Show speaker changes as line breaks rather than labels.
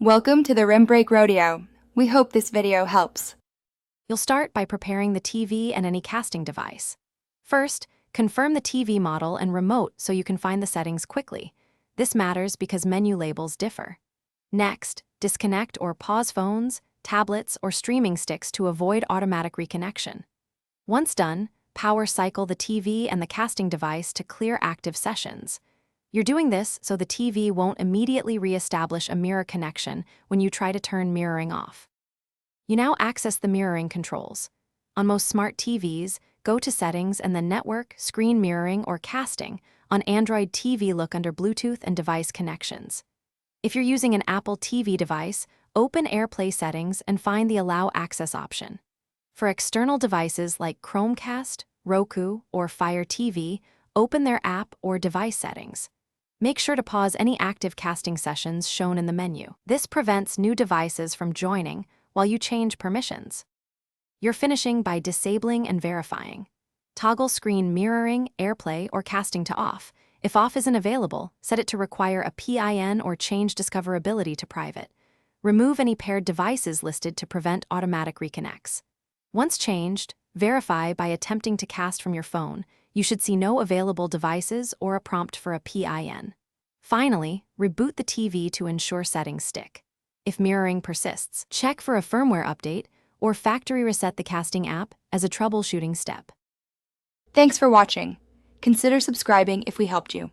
Welcome to the Rim Break Rodeo. We hope this video helps.
You'll start by preparing the TV and any casting device. First, confirm the TV model and remote so you can find the settings quickly. This matters because menu labels differ. Next, disconnect or pause phones, tablets, or streaming sticks to avoid automatic reconnection. Once done, power cycle the TV and the casting device to clear active sessions. You're doing this so the TV won't immediately re-establish a mirror connection when you try to turn mirroring off. You now access the mirroring controls. On most smart TVs, go to Settings and then Network, Screen Mirroring, or Casting. On Android TV, look under Bluetooth and Device Connections. If you're using an Apple TV device, open AirPlay settings and find the Allow Access option. For external devices like Chromecast, Roku, or Fire TV, open their app or device settings. Make sure to pause any active casting sessions shown in the menu. This prevents new devices from joining while you change permissions. You're finishing by disabling and verifying. Toggle screen mirroring, AirPlay, or casting to off. If off isn't available, set it to require a PIN or change discoverability to private. Remove any paired devices listed to prevent automatic reconnects. Once changed, verify by attempting to cast from your phone. You should see no available devices or a prompt for a PIN. Finally, reboot the TV to ensure settings stick. If mirroring persists, check for a firmware update or factory reset the casting app as a troubleshooting step.
Thanks for watching. Consider subscribing if we helped you.